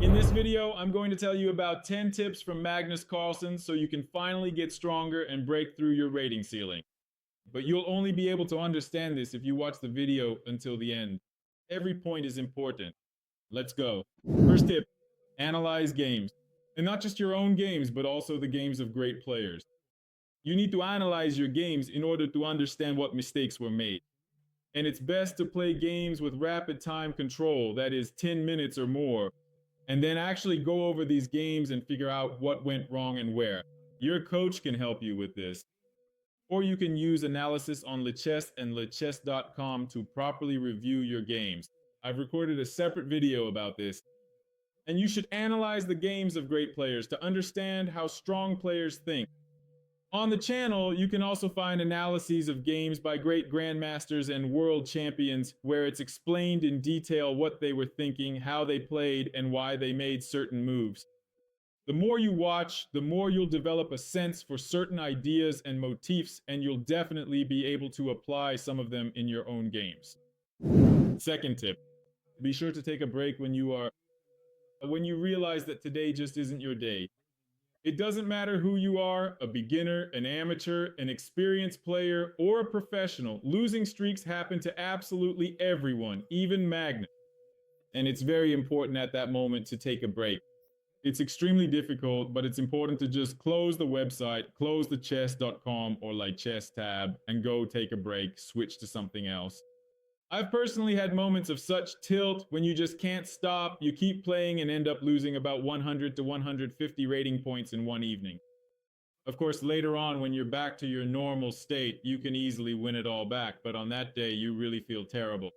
In this video, I'm going to tell you about 10 tips from Magnus Carlsen so you can finally get stronger and break through your rating ceiling. But you'll only be able to understand this if you watch the video until the end. Every point is important. Let's go. First tip, analyze games. And not just your own games, but also the games of great players. You need to analyze your games in order to understand what mistakes were made. And it's best to play games with rapid time control, that is 10 minutes or more, and then actually go over these games and figure out what went wrong and where. Your coach can help you with this. Or you can use analysis on Lichess and Lichess.com to properly review your games. I've recorded a separate video about this. And you should analyze the games of great players to understand how strong players think. On the channel, you can also find analyses of games by great grandmasters and world champions where it's explained in detail what they were thinking, how they played, and why they made certain moves. The more you watch, the more you'll develop a sense for certain ideas and motifs, and you'll definitely be able to apply some of them in your own games. Second tip, be sure to take a break when you realize that today just isn't your day. It doesn't matter who you are, a beginner, an amateur, an experienced player, or a professional. Losing streaks happen to absolutely everyone, even Magnus. And it's very important at that moment to take a break. It's extremely difficult, but it's important to just close the website, close the chess.com or Lichess tab, and go take a break, switch to something else. I've personally had moments of such tilt when you just can't stop, you keep playing and end up losing about 100 to 150 rating points in one evening. Of course, later on when you're back to your normal state, you can easily win it all back, but on that day you really feel terrible.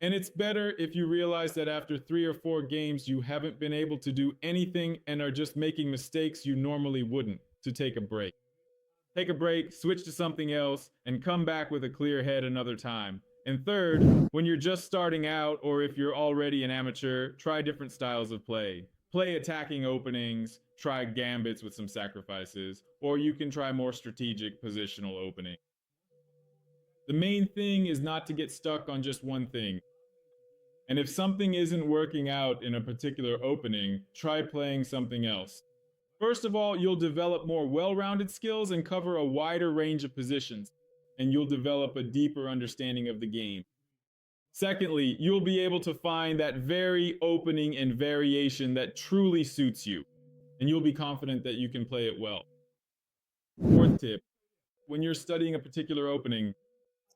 And it's better if you realize that after 3 or 4 games you haven't been able to do anything and are just making mistakes you normally wouldn't, to take a break. Take a break, switch to something else, and come back with a clear head another time. And third, when you're just starting out or if you're already an amateur, try different styles of play. Play attacking openings, try gambits with some sacrifices, or you can try more strategic positional opening. The main thing is not to get stuck on just one thing. And if something isn't working out in a particular opening, try playing something else. First of all, you'll develop more well-rounded skills and cover a wider range of positions, and you'll develop a deeper understanding of the game. Secondly, you'll be able to find that very opening and variation that truly suits you, and you'll be confident that you can play it well. Fourth tip, when you're studying a particular opening,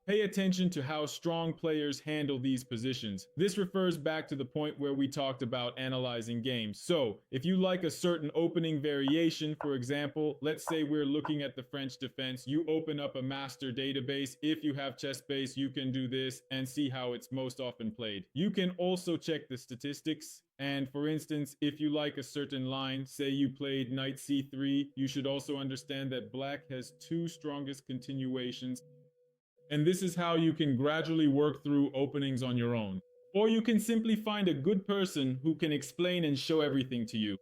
pay attention to how strong players handle these positions. This refers back to the point where we talked about analyzing games. So, if you like a certain opening variation, for example, let's say we're looking at the French defense, you open up a master database. If you have Chessbase, you can do this and see how it's most often played. You can also check the statistics. And for instance, if you like a certain line, say you played knight c3, you should also understand that black has 2 strongest continuations. And this is how you can gradually work through openings on your own. Or you can simply find a good person who can explain and show everything to you.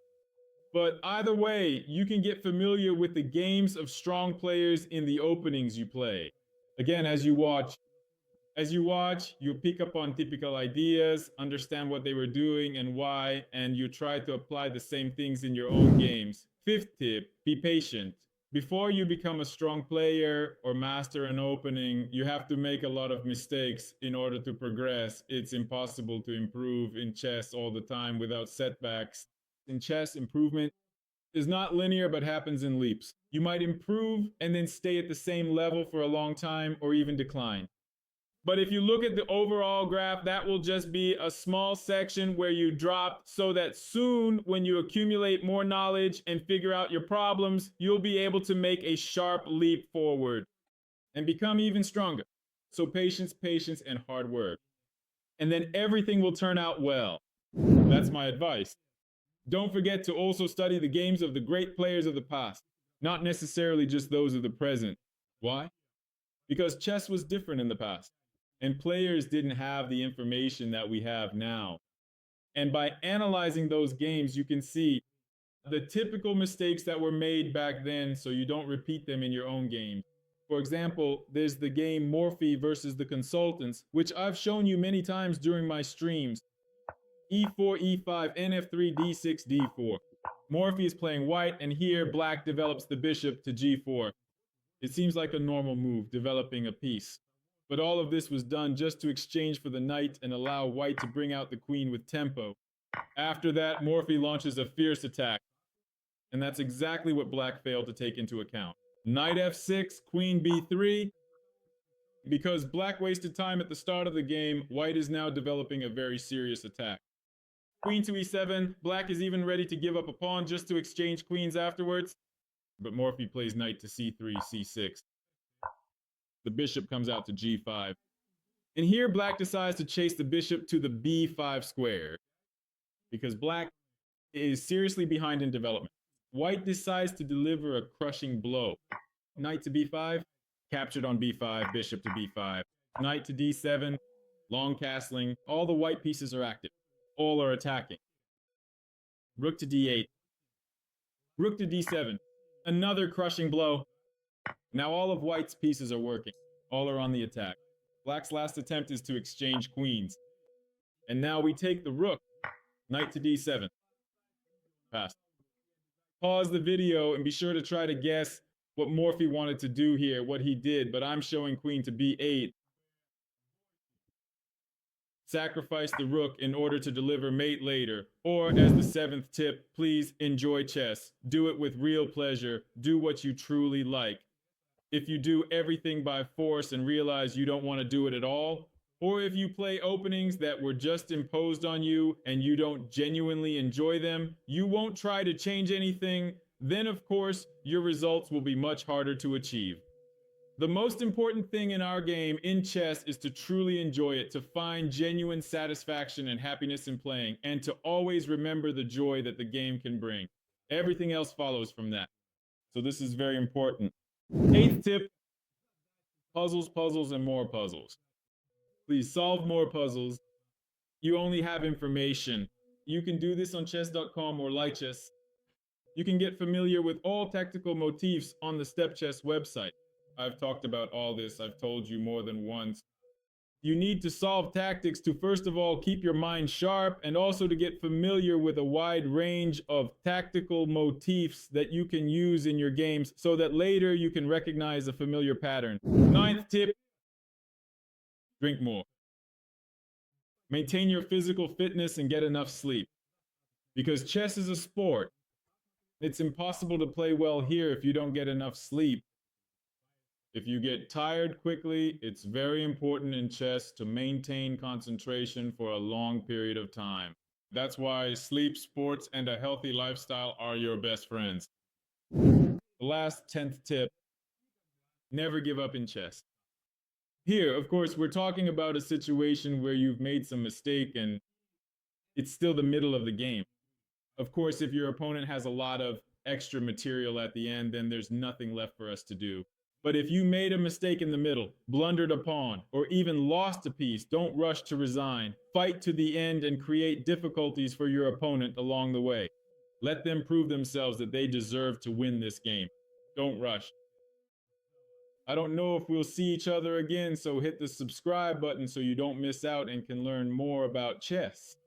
But either way, you can get familiar with the games of strong players in the openings you play. Again, as you watch, you pick up on typical ideas, understand what they were doing and why, and you try to apply the same things in your own games. Fifth tip, be patient. Before you become a strong player or master an opening, you have to make a lot of mistakes in order to progress. It's impossible to improve in chess all the time without setbacks. In chess, improvement is not linear but happens in leaps. You might improve and then stay at the same level for a long time or even decline. But if you look at the overall graph, that will just be a small section where you drop so that soon when you accumulate more knowledge and figure out your problems, you'll be able to make a sharp leap forward and become even stronger. So patience, patience, and hard work. And then everything will turn out well. That's my advice. Don't forget to also study the games of the great players of the past, not necessarily just those of the present. Why? Because chess was different in the past. And players didn't have the information that we have now. And by analyzing those games, you can see the typical mistakes that were made back then so you don't repeat them in your own game. For example, there's the game Morphy versus the Consultants, which I've shown you many times during my streams. e4, e5, nf3, d6, d4. Morphy is playing white, and here black develops the bishop to g4. It seems like a normal move, developing a piece. But all of this was done just to exchange for the knight and allow white to bring out the queen with tempo. After that, Morphy launches a fierce attack. And that's exactly what black failed to take into account. Knight f6, queen b3. Because black wasted time at the start of the game, white is now developing a very serious attack. Queen to e7, black is even ready to give up a pawn just to exchange queens afterwards. But Morphy plays knight to c3, c6. The bishop comes out to g5. And here black decides to chase the bishop to the b5 square. Because black is seriously behind in development. White decides to deliver a crushing blow. Knight to b5, captured on b5, bishop to b5. Knight to d7, long castling. All the white pieces are active. All are attacking. Rook to d8. Rook to d7. Another crushing blow. Now all of white's pieces are working. All are on the attack. Black's last attempt is to exchange queens. And now we take the rook. Knight to d7. Pass. Pause the video and be sure to try to guess what Morphy wanted to do here, what he did, but I'm showing queen to b8. Sacrifice the rook in order to deliver mate later. Or as the 7th tip, please enjoy chess. Do it with real pleasure. Do what you truly like. If you do everything by force and realize you don't want to do it at all, or if you play openings that were just imposed on you and you don't genuinely enjoy them, you won't try to change anything, then of course your results will be much harder to achieve. The most important thing in our game, in chess, is to truly enjoy it, to find genuine satisfaction and happiness in playing, and to always remember the joy that the game can bring. Everything else follows from that. So this is very important. 8th tip, puzzles, puzzles, and more puzzles. Please solve more puzzles. You only have information. You can do this on chess.com or Lichess. You can get familiar with all tactical motifs on the Step Chess website. I've talked about all this. I've told you more than once. You need to solve tactics to, first of all, keep your mind sharp and also to get familiar with a wide range of tactical motifs that you can use in your games so that later you can recognize a familiar pattern. 9th tip, drink more. Maintain your physical fitness and get enough sleep. Because chess is a sport. It's impossible to play well here if you don't get enough sleep. If you get tired quickly, it's very important in chess to maintain concentration for a long period of time. That's why sleep, sports, and a healthy lifestyle are your best friends. The last 10th tip, never give up in chess. Here, of course, we're talking about a situation where you've made some mistake and it's still the middle of the game. Of course, if your opponent has a lot of extra material at the end, then there's nothing left for us to do. But if you made a mistake in the middle, blundered a pawn, or even lost a piece, don't rush to resign. Fight to the end and create difficulties for your opponent along the way. Let them prove themselves that they deserve to win this game. Don't rush. I don't know if we'll see each other again, so hit the subscribe button so you don't miss out and can learn more about chess.